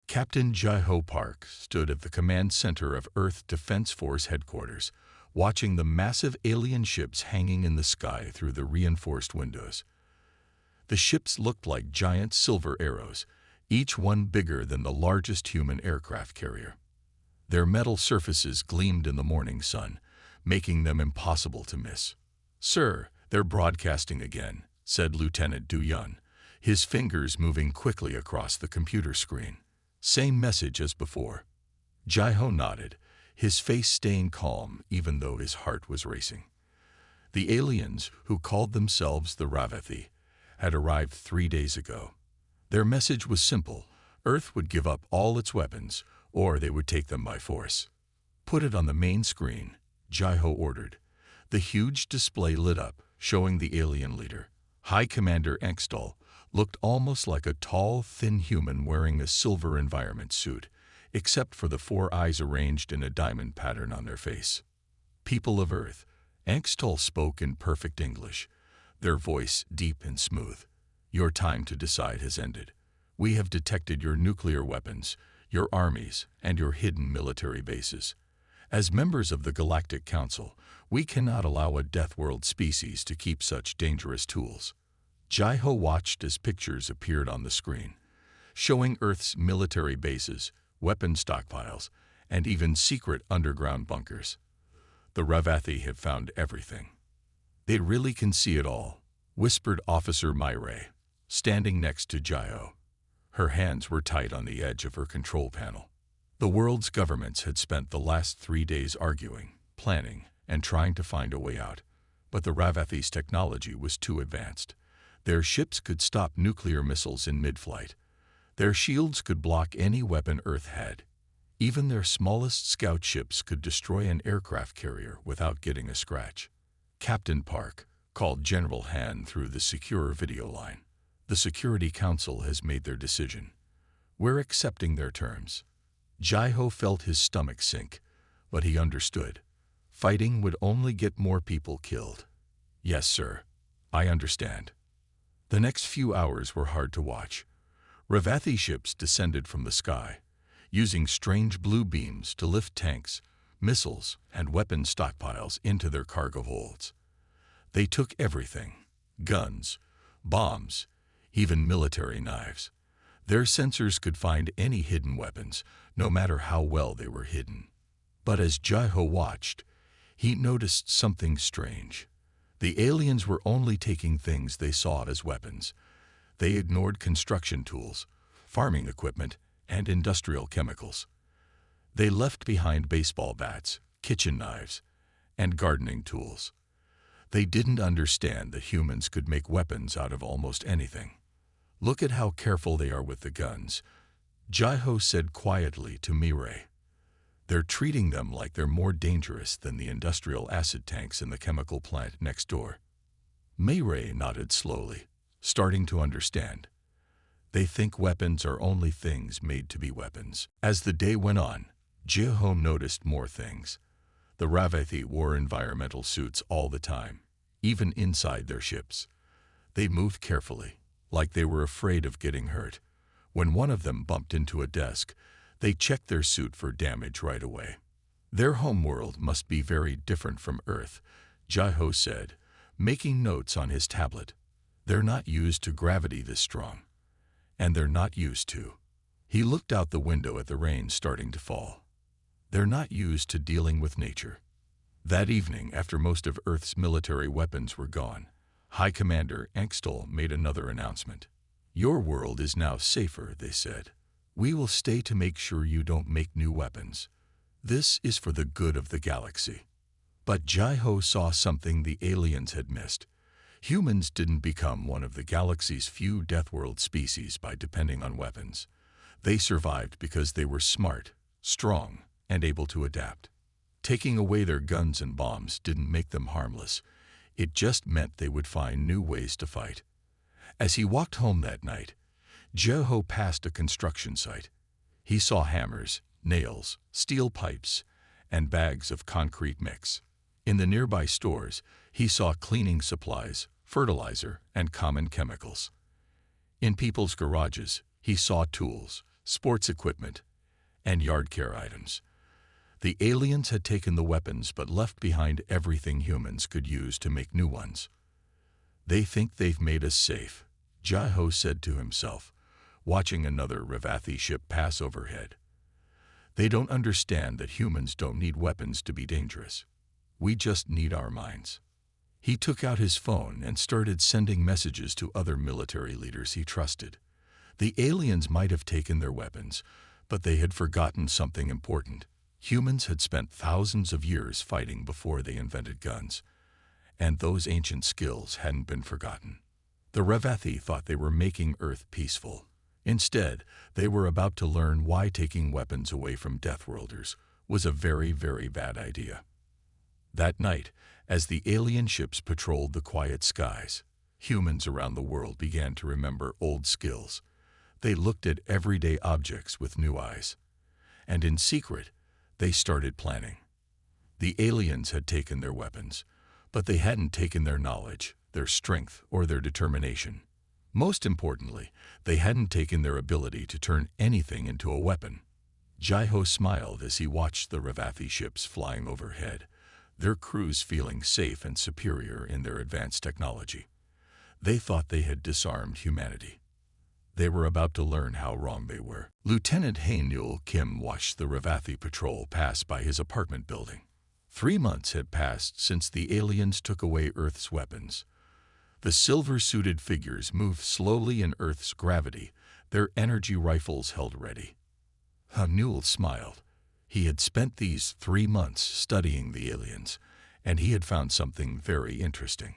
Captain Jai-Ho Park stood at the command center of Earth Defense Force headquarters, watching the massive alien ships hanging in the sky through the reinforced windows. The ships looked like giant silver arrows, each one bigger than the largest human aircraft carrier. Their metal surfaces gleamed in the morning sun, making them impossible to miss. "Sir, they're broadcasting again," said Lieutenant Du Yun, his fingers moving quickly across the computer screen. "Same message as before." Jai-Ho nodded, his face staying calm even though his heart was racing. The aliens, who called themselves the Ravathi, had arrived 3 days ago. Their message was simple: Earth would give up all its weapons, or they would take them by force. "Put it on the main screen," Jai-Ho ordered. The huge display lit up, showing the alien leader. High Commander Engstall looked almost like a tall, thin human wearing a silver environment suit, except for the 4 eyes arranged in a diamond pattern on their face. "People of Earth," Engstall spoke in perfect English, their voice deep and smooth. "Your time to decide has ended. We have detected your nuclear weapons, your armies, and your hidden military bases. As members of the Galactic Council, we cannot allow a Deathworld species to keep such dangerous tools." Jai-Ho watched as pictures appeared on the screen, showing Earth's military bases, weapon stockpiles, and even secret underground bunkers. "The Ravathi have found everything. They really can see it all," whispered Officer Myray, standing next to Jai-Ho. Her hands were tight on the edge of her control panel. The world's governments had spent the last 3 days arguing, planning, and trying to find a way out. But the Ravathi's technology was too advanced. Their ships could stop nuclear missiles in mid-flight. Their shields could block any weapon Earth had. Even their smallest scout ships could destroy an aircraft carrier without getting a scratch. "Captain Park," called General Han through the secure video line, "the Security Council has made their decision. We're accepting their terms." Jai-Ho felt his stomach sink, but he understood. Fighting would only get more people killed. "Yes, sir. I understand." The next few hours were hard to watch. Ravathi ships descended from the sky, using strange blue beams to lift tanks, missiles, and weapon stockpiles into their cargo holds. They took everything: guns, bombs, even military knives. Their sensors could find any hidden weapons, no matter how well they were hidden. But as Jai-Ho watched, he noticed something strange. The aliens were only taking things they saw as weapons. They ignored construction tools, farming equipment, and industrial chemicals. They left behind baseball bats, kitchen knives, and gardening tools. They didn't understand that humans could make weapons out of almost anything. "Look at how careful they are with the guns," Jai-Ho said quietly to Mirai. "They're treating them like they're more dangerous than the industrial acid tanks in the chemical plant next door." Mirai nodded slowly, starting to understand. They think weapons are only things made to be weapons. As the day went on, Jai-Ho noticed more things. The Ravathi wore environmental suits all the time, even inside their ships. They moved carefully, like they were afraid of getting hurt. When one of them bumped into a desk, they checked their suit for damage right away. "Their homeworld must be very different from Earth," Jai-Ho said, making notes on his tablet. "They're not used to gravity this strong. And they're not used to." He looked out the window at the rain starting to fall. "They're not used to dealing with nature." That evening, after most of Earth's military weapons were gone, High Commander Engstall made another announcement. "Your world is now safer," they said. "We will stay to make sure you don't make new weapons. This is for the good of the galaxy." But Jai-Ho saw something the aliens had missed. Humans didn't become one of the galaxy's few Deathworld species by depending on weapons. They survived because they were smart, strong, and able to adapt. Taking away their guns and bombs didn't make them harmless. It just meant they would find new ways to fight. As he walked home that night, Jai-Ho passed a construction site. He saw hammers, nails, steel pipes, and bags of concrete mix. In the nearby stores, he saw cleaning supplies, fertilizer, and common chemicals. In people's garages, he saw tools, sports equipment, and yard care items. The aliens had taken the weapons but left behind everything humans could use to make new ones. They think they've made us safe, Jai-Ho said to himself, watching another Ravathi ship pass overhead. They don't understand that humans don't need weapons to be dangerous. We just need our minds. He took out his phone and started sending messages to other military leaders he trusted. The aliens might have taken their weapons, but they had forgotten something important. Humans had spent thousands of years fighting before they invented guns, and those ancient skills hadn't been forgotten. The Ravathi thought they were making Earth peaceful. Instead, they were about to learn why taking weapons away from Deathworlders was a very, very bad idea. That night, as the alien ships patrolled the quiet skies, humans around the world began to remember old skills. They looked at everyday objects with new eyes. And in secret, they started planning. The aliens had taken their weapons, but they hadn't taken their knowledge, their strength, or their determination. Most importantly, they hadn't taken their ability to turn anything into a weapon. Jai-Ho smiled as he watched the Ravathi ships flying overhead, their crews feeling safe and superior in their advanced technology. They thought they had disarmed humanity. They were about to learn how wrong they were. Lieutenant Hae-Nul Kim watched the Ravathi patrol pass by his apartment building. 3 months had passed since the aliens took away Earth's weapons. The silver-suited figures moved slowly in Earth's gravity, their energy rifles held ready. Hae-Nul smiled. He had spent these 3 months studying the aliens, and he had found something very interesting.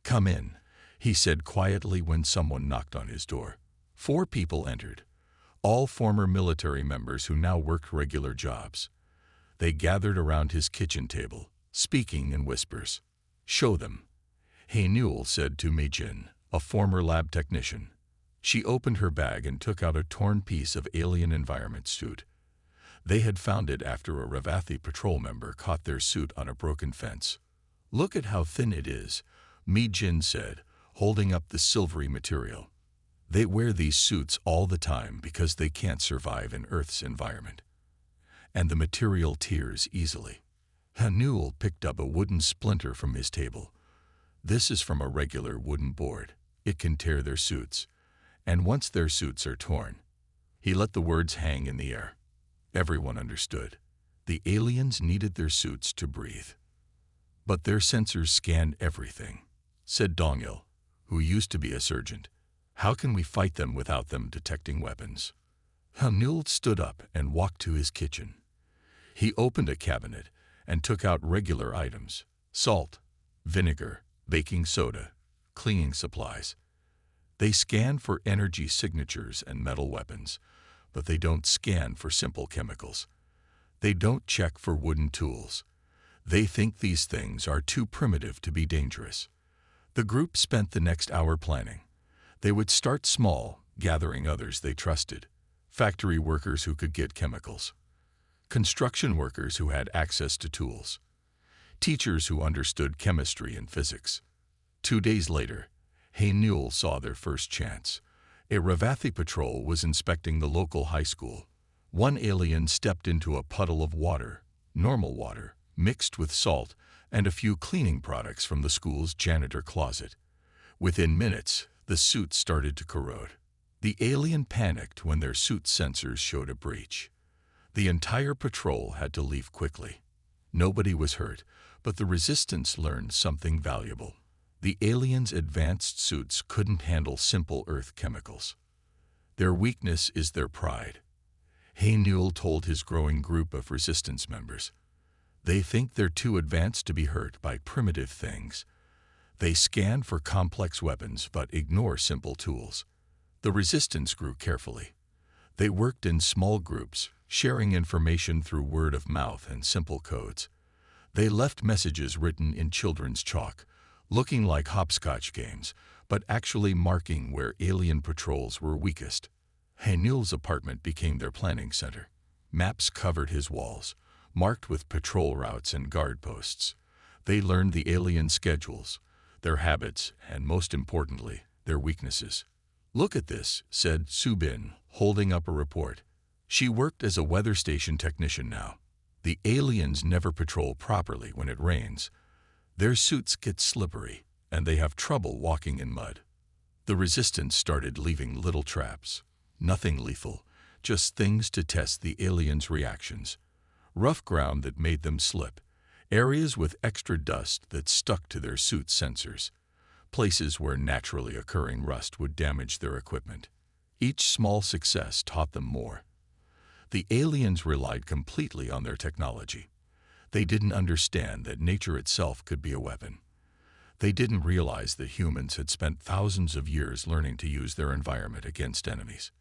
"Come in," he said quietly when someone knocked on his door. 4 people entered, all former military members who now worked regular jobs. They gathered around his kitchen table, speaking in whispers. "Show them," Hae-Nul said to Mi-Jin, a former lab technician. She opened her bag and took out a torn piece of alien environment suit. They had found it after a Ravathi patrol member caught their suit on a broken fence. "Look at how thin it is," Mi-Jin said, holding up the silvery material. "They wear these suits all the time because they can't survive in Earth's environment. And the material tears easily." Hae-Nul picked up a wooden splinter from his table. "This is from a regular wooden board. It can tear their suits. And once their suits are torn..." He let the words hang in the air. Everyone understood. The aliens needed their suits to breathe. "But their sensors scan everything," said Dong-il, who used to be a surgeon. "How can we fight them without them detecting weapons?" Hae-Nul stood up and walked to his kitchen. He opened a cabinet and took out regular items: salt, vinegar, baking soda, cleaning supplies. They scan for energy signatures and metal weapons, but they don't scan for simple chemicals. They don't check for wooden tools. They think these things are too primitive to be dangerous. The group spent the next hour planning. They would start small, gathering others they trusted: factory workers who could get chemicals, construction workers who had access to tools, teachers who understood chemistry and physics. 2 days later, Hae-Nul saw their first chance. A Ravathi patrol was inspecting the local high school. One alien stepped into a puddle of water, normal water, mixed with salt and a few cleaning products from the school's janitor closet. Within minutes, the suit started to corrode. The alien panicked when their suit sensors showed a breach. The entire patrol had to leave quickly. Nobody was hurt, but the resistance learned something valuable. The aliens' advanced suits couldn't handle simple Earth chemicals. Their weakness is their pride, Hae-Nul told his growing group of resistance members. They think they're too advanced to be hurt by primitive things. They scan for complex weapons but ignore simple tools. The resistance grew carefully. They worked in small groups, sharing information through word of mouth and simple codes. They left messages written in children's chalk, looking like hopscotch games, but actually marking where alien patrols were weakest. Hae-Nul's apartment became their planning center. Maps covered his walls, marked with patrol routes and guard posts. They learned the alien schedules, their habits, and most importantly, their weaknesses. "Look at this," said Subin, holding up a report. She worked as a weather station technician now. The aliens never patrol properly when it rains. Their suits get slippery, and they have trouble walking in mud. The resistance started leaving little traps. Nothing lethal, just things to test the aliens' reactions. Rough ground that made them slip. Areas with extra dust that stuck to their suit sensors. Places where naturally occurring rust would damage their equipment. Each small success taught them more. The aliens relied completely on their technology. They didn't understand that nature itself could be a weapon. They didn't realize that humans had spent thousands of years learning to use their environment against enemies.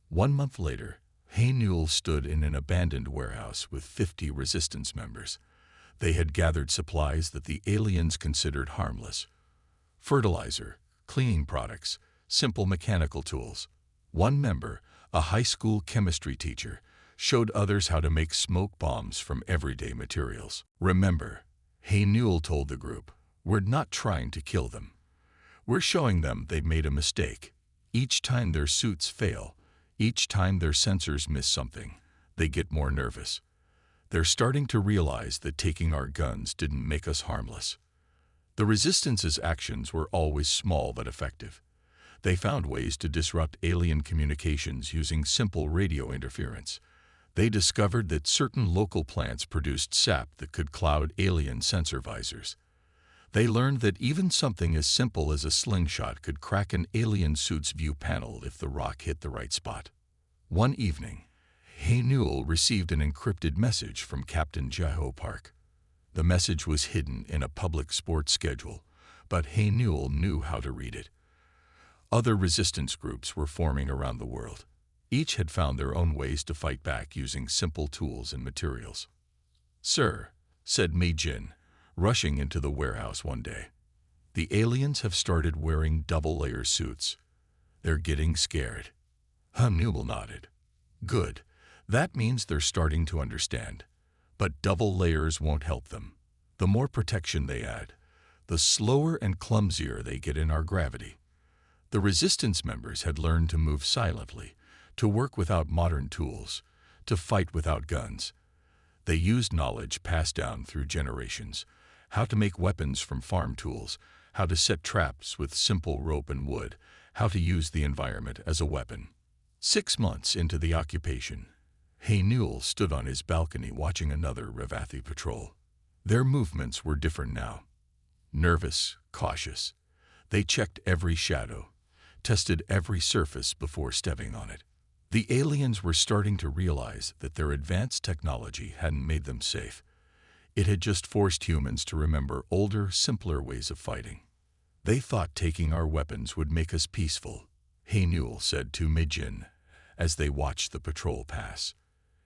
1 month later, Newell stood in an abandoned warehouse with 50 resistance members. They had gathered supplies that the aliens considered harmless. Fertilizer, cleaning products, simple mechanical tools. One member, a high school chemistry teacher, showed others how to make smoke bombs from everyday materials. Remember, Newell told the group, we're not trying to kill them. We're showing them they made a mistake. Each time their suits fail, each time their sensors miss something, they get more nervous. They're starting to realize that taking our guns didn't make us harmless. The Resistance's actions were always small but effective. They found ways to disrupt alien communications using simple radio interference. They discovered that certain local plants produced sap that could cloud alien sensor visors. They learned that even something as simple as a slingshot could crack an alien suit's view panel if the rock hit the right spot. One evening, Newell received an encrypted message from Captain Jaho Park. The message was hidden in a public sports schedule, but Newell knew how to read it. Other resistance groups were forming around the world. Each had found their own ways to fight back using simple tools and materials. "Sir," said Mei-Jin, rushing into the warehouse one day, "the aliens have started wearing double-layer suits. They're getting scared." Newell nodded. "Good. That means they're starting to understand. But double layers won't help them. The more protection they add, the slower and clumsier they get in our gravity." The resistance members had learned to move silently, to work without modern tools, to fight without guns. They used knowledge passed down through generations, how to make weapons from farm tools, how to set traps with simple rope and wood, how to use the environment as a weapon. 6 months into the occupation, Newell stood on his balcony watching another Ravathi patrol. Their movements were different now. Nervous, cautious. They checked every shadow, tested every surface before stepping on it. The aliens were starting to realize that their advanced technology hadn't made them safe. It had just forced humans to remember older, simpler ways of fighting. "They thought taking our weapons would make us peaceful," Newell said to Mei-Jin as they watched the patrol pass.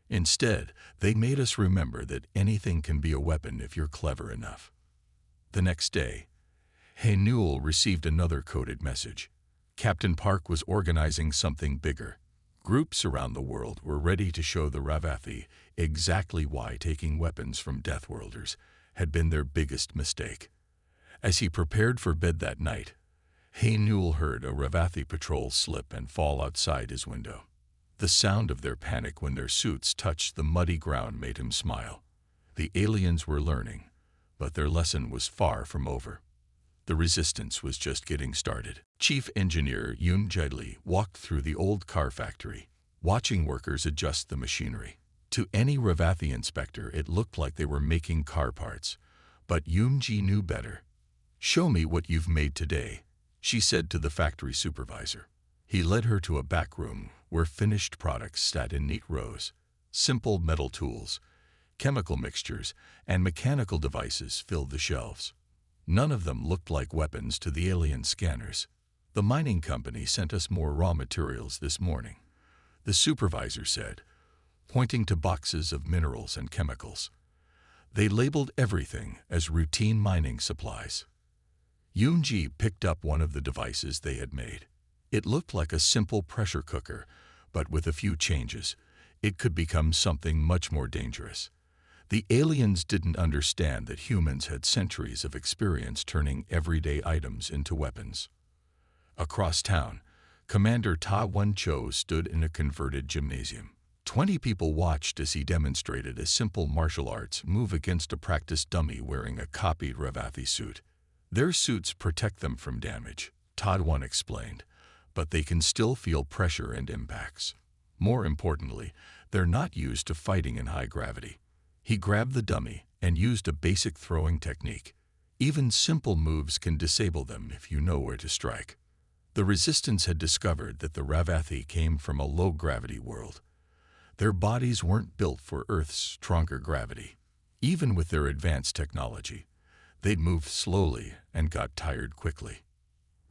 "Instead, they made us remember that anything can be a weapon if you're clever enough." The next day, Newell received another coded message. Captain Park was organizing something bigger. Groups around the world were ready to show the Ravathi exactly why taking weapons from Deathworlders had been their biggest mistake. As he prepared for bed that night, Newell heard a Ravathi patrol slip and fall outside his window. The sound of their panic when their suits touched the muddy ground made him smile. The aliens were learning, but their lesson was far from over. The resistance was just getting started. Chief Engineer Yoon Jae-lee walked through the old car factory, watching workers adjust the machinery. To any Ravathi inspector, it looked like they were making car parts, but Yoon-ji knew better. "Show me what you've made today," she said to the factory supervisor. He led her to a back room where finished products sat in neat rows. Simple metal tools, chemical mixtures, and mechanical devices filled the shelves. None of them looked like weapons to the alien scanners. "The mining company sent us more raw materials this morning," the supervisor said, pointing to boxes of minerals and chemicals. They labeled everything as routine mining supplies. Yoon-ji picked up one of the devices they had made. It looked like a simple pressure cooker, but with a few changes, it could become something much more dangerous. The aliens didn't understand that humans had centuries of experience turning everyday items into weapons. Across town, Commander Ta Wen-cho stood in a converted gymnasium. 20 people watched as he demonstrated a simple martial arts move against a practiced dummy wearing a copied Ravathi suit. Their suits protect them from damage, Todd 1 explained, but they can still feel pressure and impacts. More importantly, they're not used to fighting in high gravity. He grabbed the dummy and used a basic throwing technique. Even simple moves can disable them if you know where to strike. The Resistance had discovered that the Ravathi came from a low-gravity world. Their bodies weren't built for Earth's stronger gravity. Even with their advanced technology, they'd moved slowly and got tired quickly.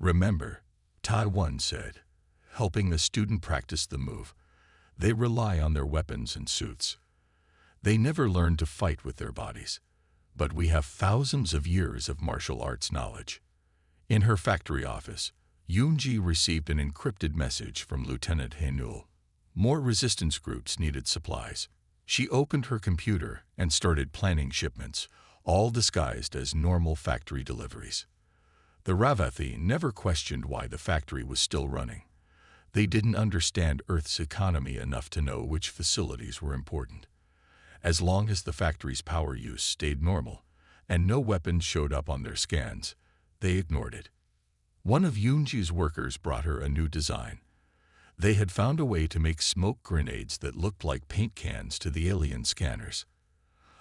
Remember, Todd 1 said, helping a student practice the move, they rely on their weapons and suits. They never learn to fight with their bodies, but we have thousands of years of martial arts knowledge. In her factory office, Yoonji received an encrypted message from Lieutenant Haenul. More resistance groups needed supplies. She opened her computer and started planning shipments, all disguised as normal factory deliveries. The Ravathi never questioned why the factory was still running. They didn't understand Earth's economy enough to know which facilities were important. As long as the factory's power use stayed normal and no weapons showed up on their scans, they ignored it. One of Yoonji's workers brought her a new design. They had found a way to make smoke grenades that looked like paint cans to the alien scanners.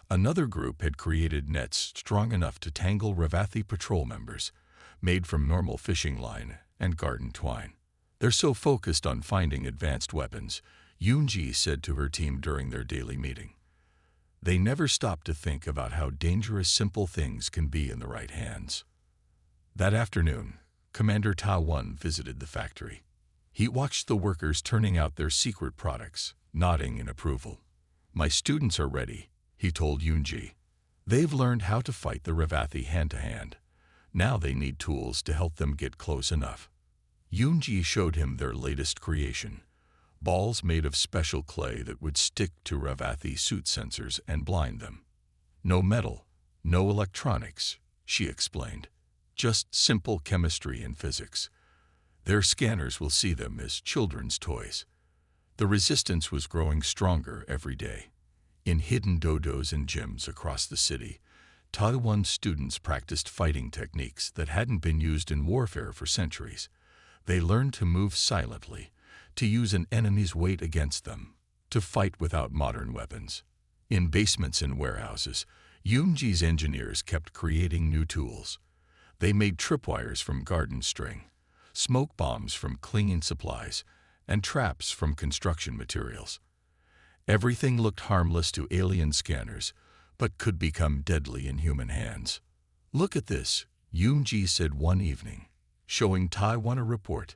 Another group had created nets strong enough to tangle Ravathi patrol members, made from normal fishing line and garden twine. They're so focused on finding advanced weapons, Yoonji said to her team during their daily meeting. They never stop to think about how dangerous simple things can be in the right hands. That afternoon, Commander Ta 1 visited the factory. He watched the workers turning out their secret products, nodding in approval. "My students are ready," he told Yoonji. "They've learned how to fight the Ravathi hand-to-hand. Now they need tools to help them get close enough." Yoonji showed him their latest creation, balls made of special clay that would stick to Ravathi suit sensors and blind them. "No metal, no electronics," she explained. "Just simple chemistry and physics. Their scanners will see them as children's toys." The Resistance was growing stronger every day. In hidden dodos and gyms across the city, Taiwan students practiced fighting techniques that hadn't been used in warfare for centuries. They learned to move silently, to use an enemy's weight against them, to fight without modern weapons. In basements and warehouses, Yoonji's engineers kept creating new tools. They made tripwires from garden string, smoke bombs from cleaning supplies, and traps from construction materials. Everything looked harmless to alien scanners, but could become deadly in human hands. "Look at this," Yoonji said one evening, showing Taiwan a report.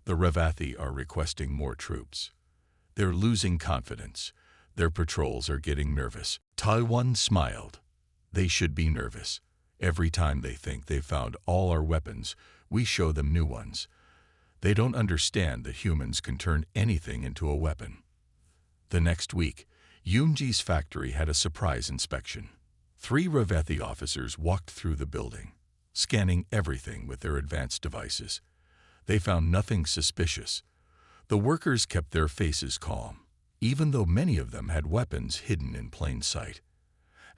"The Ravathi are requesting more troops. They're losing confidence. Their patrols are getting nervous." Taiwan smiled. "They should be nervous. Every time they think they've found all our weapons, we show them new ones. They don't understand that humans can turn anything into a weapon." The next week, Yoonji's factory had a surprise inspection. 3 Ravathi officers walked through the building, scanning everything with their advanced devices. They found nothing suspicious. The workers kept their faces calm, even though many of them had weapons hidden in plain sight.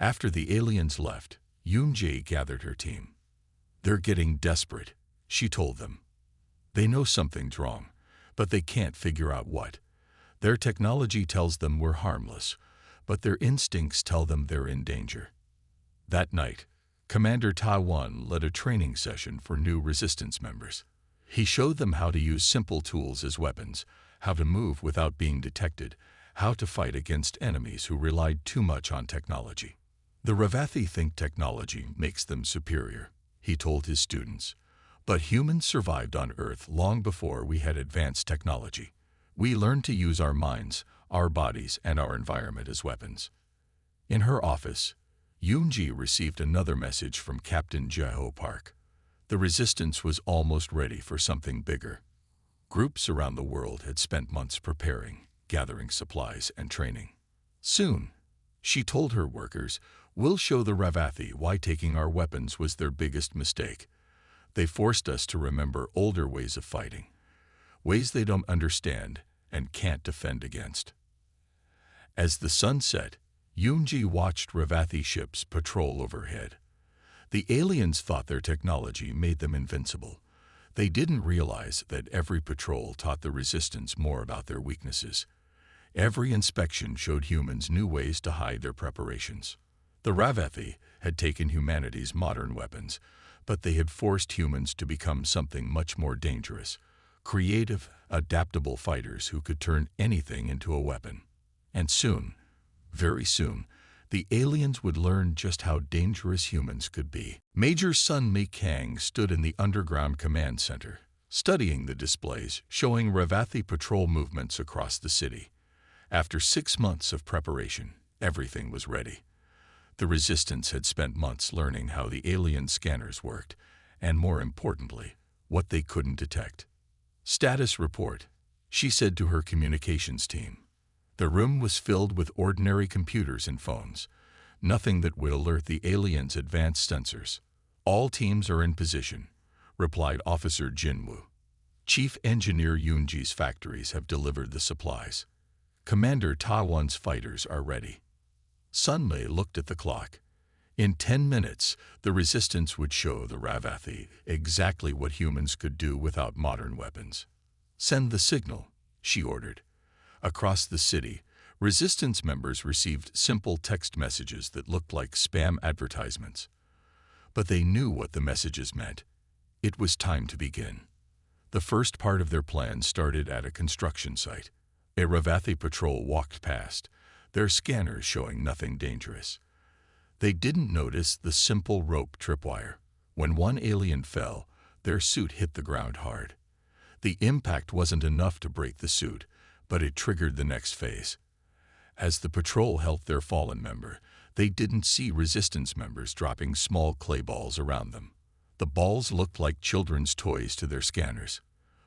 After the aliens left, Yoonji gathered her team. "They're getting desperate," she told them. "They know something's wrong, but they can't figure out what. Their technology tells them we're harmless, but their instincts tell them they're in danger." That night, Commander Taiwan led a training session for new Resistance members. He showed them how to use simple tools as weapons, how to move without being detected, how to fight against enemies who relied too much on technology. "The Ravathi think technology makes them superior," he told his students. "But humans survived on Earth long before we had advanced technology. We learned to use our minds, our bodies, and our environment as weapons." In her office, Yoonji received another message from Captain Jae-ho Park. The Resistance was almost ready for something bigger. Groups around the world had spent months preparing, gathering supplies, and training. "Soon," she told her workers, "we'll show the Ravathi why taking our weapons was their biggest mistake. They forced us to remember older ways of fighting, ways they don't understand and can't defend against." As the sun set, Yoonji watched Ravathi ships patrol overhead. The aliens thought their technology made them invincible. They didn't realize that every patrol taught the resistance more about their weaknesses. Every inspection showed humans new ways to hide their preparations. The Ravathi had taken humanity's modern weapons, but they had forced humans to become something much more dangerous: creative, adaptable fighters who could turn anything into a weapon. And soon, very soon, the aliens would learn just how dangerous humans could be. Major Sun Mi Kang stood in the underground command center, studying the displays showing Ravathi patrol movements across the city. After 6 months of preparation, everything was ready. The Resistance had spent months learning how the alien scanners worked, and more importantly, what they couldn't detect. "Status report," she said to her communications team. The room was filled with ordinary computers and phones, nothing that would alert the aliens' advanced sensors. "All teams are in position," replied Officer Jinwoo. "Chief Engineer Yoonji's factories have delivered the supplies. Commander Ta-Won's fighters are ready." Sun Mi looked at the clock. In 10 minutes, the Resistance would show the Ravathi exactly what humans could do without modern weapons. "Send the signal," she ordered. Across the city, Resistance members received simple text messages that looked like spam advertisements. But they knew what the messages meant. It was time to begin. The first part of their plan started at a construction site. A Ravathi patrol walked past, their scanners showing nothing dangerous. They didn't notice the simple rope tripwire. When one alien fell, their suit hit the ground hard. The impact wasn't enough to break the suit, but it triggered the next phase. As the patrol helped their fallen member, they didn't see Resistance members dropping small clay balls around them. The balls looked like children's toys to their scanners.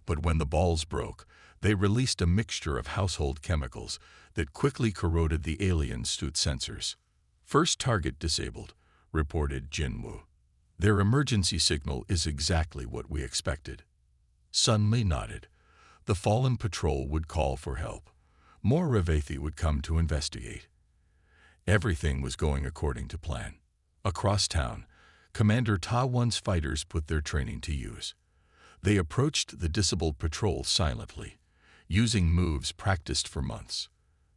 But when the balls broke, they released a mixture of household chemicals that quickly corroded the alien suit sensors. "First target disabled," reported Jinwoo. "Their emergency signal is exactly what we expected." Sun Mi nodded. The fallen patrol would call for help. More Ravathi would come to investigate. Everything was going according to plan. Across town, Commander Ta-Won's fighters put their training to use. They approached the disabled patrol silently, using moves practiced for months.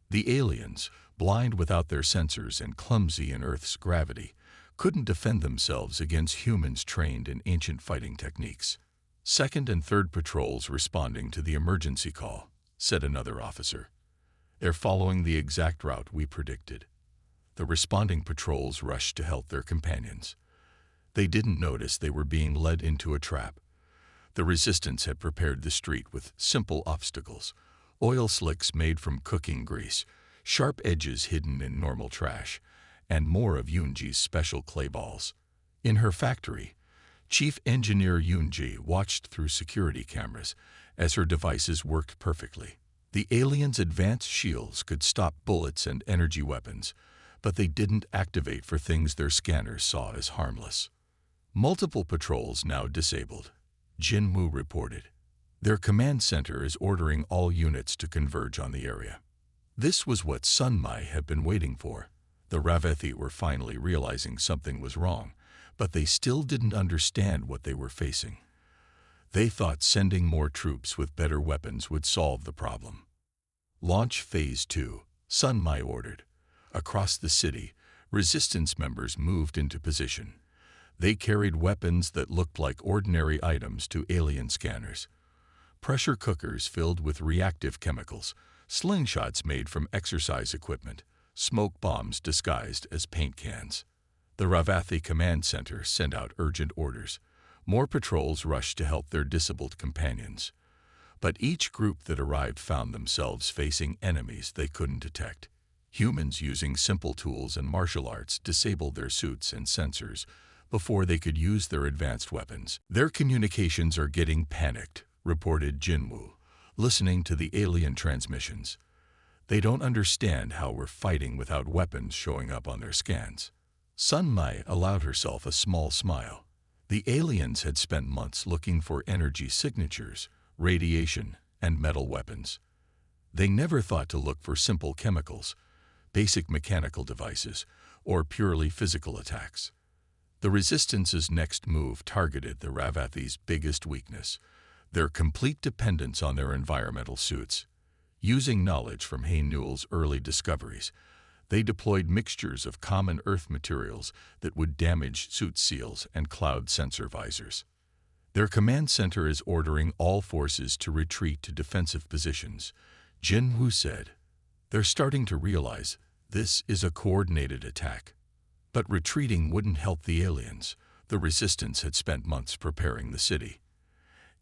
The aliens, blind without their sensors and clumsy in Earth's gravity, couldn't defend themselves against humans trained in ancient fighting techniques. "Second and third patrols responding to the emergency call," said another officer. "They're following the exact route we predicted." The responding patrols rushed to help their companions. They didn't notice they were being led into a trap. The Resistance had prepared the street with simple obstacles: oil slicks made from cooking grease, sharp edges hidden in normal trash, and more of Yoonji's special clay balls. In her factory, Chief Engineer Yoonji watched through security cameras as her devices worked perfectly. The aliens' advanced shields could stop bullets and energy weapons, but they didn't activate for things their scanners saw as harmless. "Multiple patrols now disabled," Jinwoo reported. "Their command center is ordering all units to converge on the area." This was what Sun Mi had been waiting for. The Ravathi were finally realizing something was wrong, but they still didn't understand what they were facing. They thought sending more troops with better weapons would solve the problem. "Launch Phase 2, Sun Mi ordered. Across the city, Resistance members moved into position. They carried weapons that looked like ordinary items to alien scanners. Pressure cookers filled with reactive chemicals, slingshots made from exercise equipment, smoke bombs disguised as paint cans. The Ravathi Command Center sent out urgent orders. More patrols rushed to help their disabled companions. But each group that arrived found themselves facing enemies they couldn't detect. Humans using simple tools and martial arts disabled their suits and sensors before they could use their advanced weapons. "Their communications are getting panicked," reported Jinwoo, listening to the alien transmissions. "They don't understand how we're fighting without weapons showing up on their scans." Sun Mi allowed herself a small smile. The aliens had spent months looking for energy signatures, radiation, and metal weapons. They never thought to look for simple chemicals, basic mechanical devices, or purely physical attacks. The Resistance's next move targeted the Ravathi's biggest weakness, their complete dependence on their environmental suits. Using knowledge from Hay-Newell's early discoveries, they deployed mixtures of common Earth materials that would damage suit seals and cloud sensor visors. Their command center is ordering all forces to retreat to defensive positions, Jin Wu said. They're starting to realize this is a coordinated attack. But retreating wouldn't help the aliens. The Resistance had spent months preparing the city.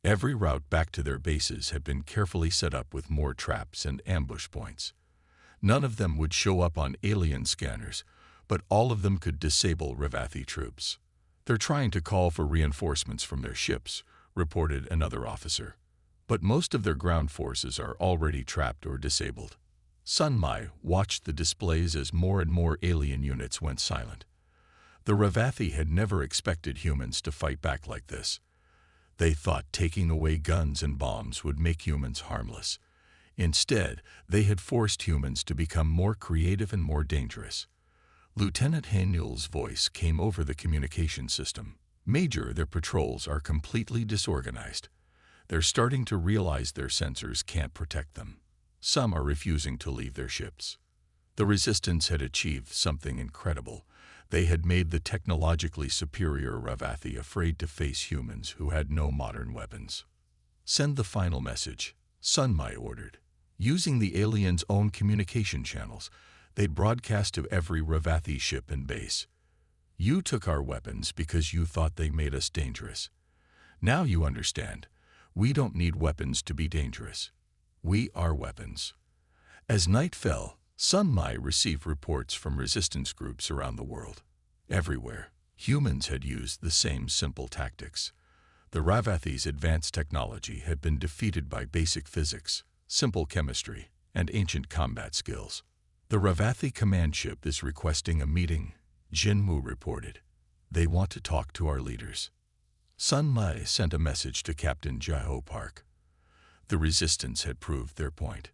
Every route back to their bases had been carefully set up with more traps and ambush points. None of them would show up on alien scanners, but all of them could disable Ravathi troops. They're trying to call for reinforcements from their ships, reported another officer. But most of their ground forces are already trapped or disabled. Sun Mai watched the displays as more and more alien units went silent. The Ravathi had never expected humans to fight back like this. They thought taking away guns and bombs would make humans harmless. Instead, they had forced humans to become more creative and more dangerous. Lieutenant Hay-Newell's voice came over the communication system. Major, their patrols are completely disorganized. They're starting to realize their sensors can't protect them. Some are refusing to leave their ships. The Resistance had achieved something incredible. They had made the technologically superior Ravathi afraid to face humans who had no modern weapons. Send the final message, Sun Mai ordered. Using the aliens' own communication channels, they'd broadcast to every Ravathi ship and base. You took our weapons because you thought they made us dangerous. Now you understand. We don't need weapons to be dangerous. We are weapons. As night fell, Sun Mai received reports from resistance groups around the world. Everywhere, humans had used the same simple tactics. The Ravathi's advanced technology had been defeated by basic physics, simple chemistry, and ancient combat skills. The Ravathi command ship is requesting a meeting, Jin Wu reported. They want to talk to our leaders. Sun Mai sent a message to Captain Jiho Park. The Resistance had proved their point.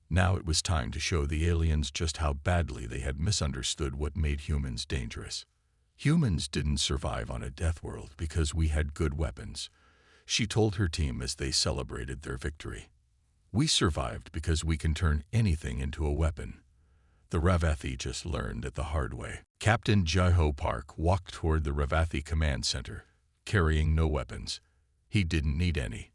Now it was time to show the aliens just how badly they had misunderstood what made humans dangerous. Humans didn't survive on a death world because we had good weapons, she told her team as they celebrated their victory. We survived because we can turn anything into a weapon. The Ravathi just learned it the hard way. Captain Jiho Park walked toward the Ravathi command center, carrying no weapons. He didn't need any.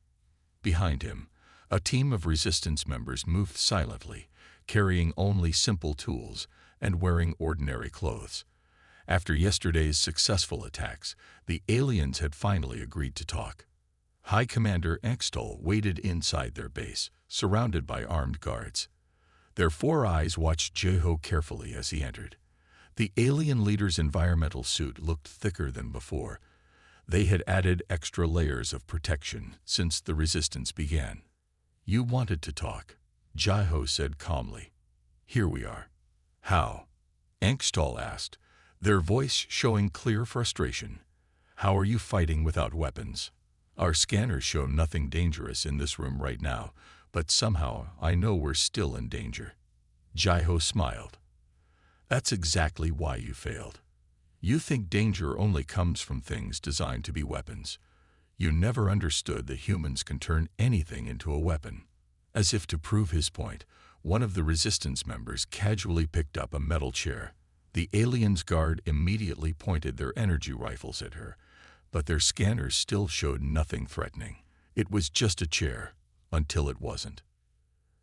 Behind him, a team of resistance members moved silently, carrying only simple tools and wearing ordinary clothes. After yesterday's successful attacks, the aliens had finally agreed to talk. High Commander Extol waited inside their base, surrounded by armed guards. Their four eyes watched Jiho carefully as he entered. The alien leader's environmental suit looked thicker than before. They had added extra layers of protection since the resistance began. You wanted to talk, Jiho said calmly. Here we are. How? Engstall asked, their voice showing clear frustration. How are you fighting without weapons? Our scanners show nothing dangerous in this room right now, but somehow I know we're still in danger. Jiho smiled. That's exactly why you failed. You think danger only comes from things designed to be weapons. You never understood that humans can turn anything into a weapon. As if to prove his point, one of the resistance members casually picked up a metal chair. The alien's guard immediately pointed their energy rifles at her, but their scanners still showed nothing threatening. It was just a chair, until it wasn't.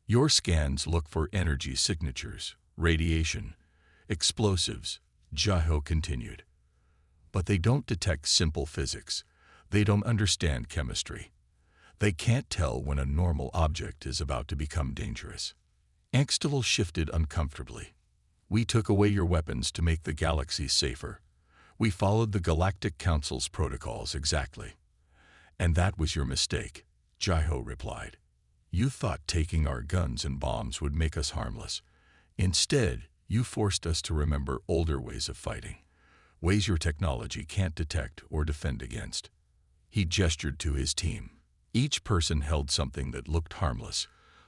Your scans look for energy signatures, radiation, explosives, Jiho continued. But they don't detect simple physics. They don't understand chemistry. They can't tell when a normal object is about to become dangerous. Engstall shifted uncomfortably. We took away your weapons to make the galaxy safer. We followed the Galactic Council's protocols exactly. And that was your mistake, Jiho replied. You thought taking our guns and bombs would make us harmless. Instead, you forced us to remember older ways of fighting, ways your technology can't detect or defend against. He gestured to his team. Each person held something that looked harmless: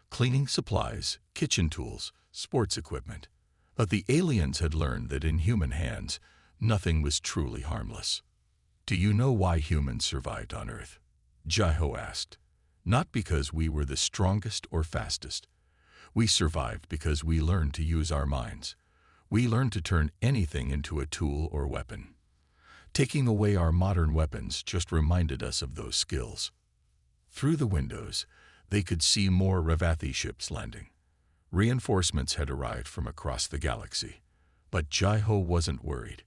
cleaning supplies, kitchen tools, sports equipment. But the aliens had learned that in human hands, nothing was truly harmless. Do you know why humans survived on Earth? Jaiho asked. Not because we were the strongest or fastest. We survived because we learned to use our minds. We learned to turn anything into a tool or weapon. Taking away our modern weapons just reminded us of those skills. Through the windows, they could see more Ravathi ships landing. Reinforcements had arrived from across the galaxy. But Jaiho wasn't worried.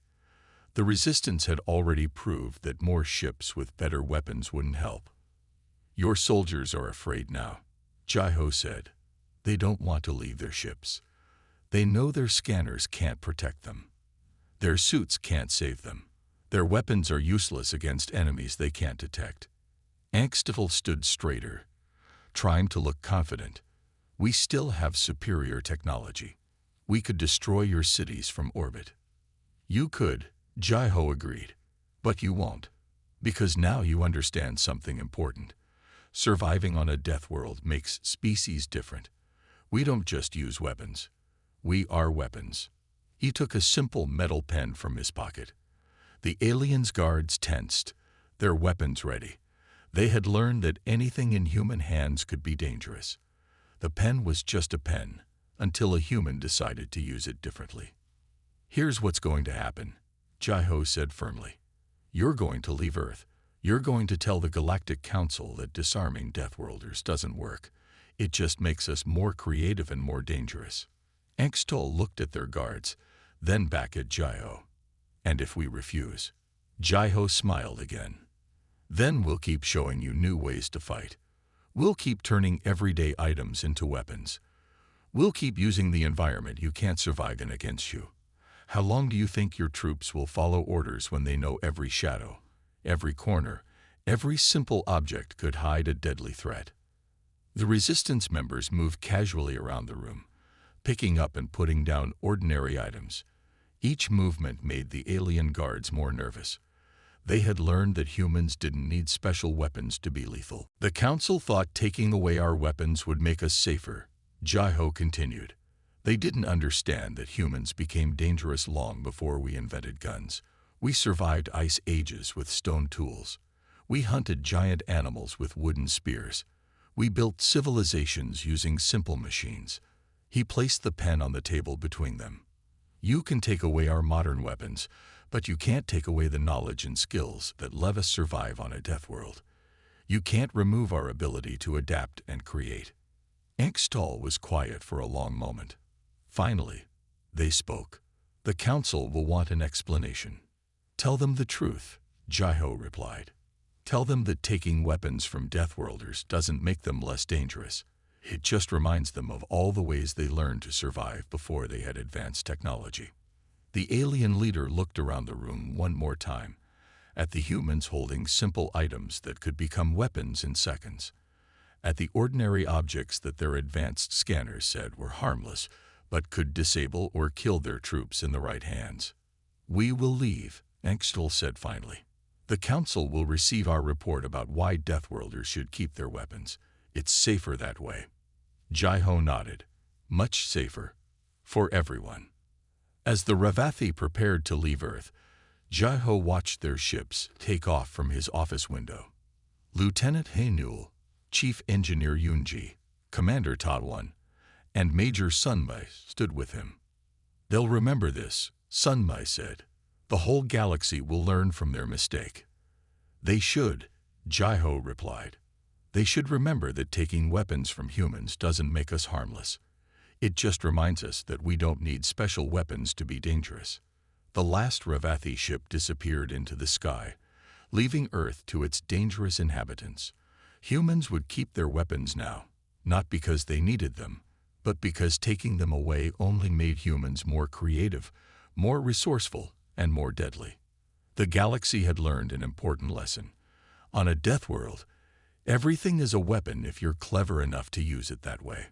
The Resistance had already proved that more ships with better weapons wouldn't help. Your soldiers are afraid now, Jaiho said. They don't want to leave their ships. They know their scanners can't protect them. Their suits can't save them. Their weapons are useless against enemies they can't detect. Angstifel stood straighter, trying to look confident. We still have superior technology. We could destroy your cities from orbit. You could, Jaiho agreed, but you won't, because now you understand something important. Surviving on a death world makes species different. We don't just use weapons. We are weapons. He took a simple metal pen from his pocket. The aliens' guards tensed, their weapons ready. They had learned that anything in human hands could be dangerous. The pen was just a pen, until a human decided to use it differently. Here's what's going to happen, Jaiho said firmly. You're going to leave Earth. You're going to tell the Galactic Council that disarming Deathworlders doesn't work. It just makes us more creative and more dangerous. Angstifel looked at their guards, then back at Jaiho. And if we refuse? Jaiho smiled again. Then we'll keep showing you new ways to fight. We'll keep turning everyday items into weapons. We'll keep using the environment you can't survive in against you. How long do you think your troops will follow orders when they know every shadow, every corner, every simple object could hide a deadly threat? The Resistance members moved casually around the room, picking up and putting down ordinary items. Each movement made the alien guards more nervous. They had learned that humans didn't need special weapons to be lethal. The Council thought taking away our weapons would make us safer, Jaiho continued. They didn't understand that humans became dangerous long before we invented guns. We survived ice ages with stone tools. We hunted giant animals with wooden spears. We built civilizations using simple machines. He placed the pen on the table between them. You can take away our modern weapons, but you can't take away the knowledge and skills that let us survive on a death world. You can't remove our ability to adapt and create. Angstifel was quiet for a long moment. Finally, they spoke. The Council will want an explanation. Tell them the truth, Jaiho replied. Tell them that taking weapons from Deathworlders doesn't make them less dangerous. It just reminds them of all the ways they learned to survive before they had advanced technology. The alien leader looked around the room one more time, at the humans holding simple items that could become weapons in seconds, at the ordinary objects that their advanced scanners said were harmless but could disable or kill their troops in the right hands. We will leave, Angstifel said finally. The Council will receive our report about why Deathworlders should keep their weapons. It's safer that way. Jaiho nodded. Much safer. For everyone. As the Ravathi prepared to leave Earth, Jaiho watched their ships take off from his office window. Lieutenant Hainul, Chief Engineer Yunji, Commander Tadwan, and Major Sunmai stood with him. They'll remember this, Sunmai said. The whole galaxy will learn from their mistake. They should, Jaiho replied. They should remember that taking weapons from humans doesn't make us harmless. It just reminds us that we don't need special weapons to be dangerous. The last Ravathi ship disappeared into the sky, leaving Earth to its dangerous inhabitants. Humans would keep their weapons now, not because they needed them, but because taking them away only made humans more creative, more resourceful, and more deadly. The galaxy had learned an important lesson. On a death world, everything is a weapon if you're clever enough to use it that way.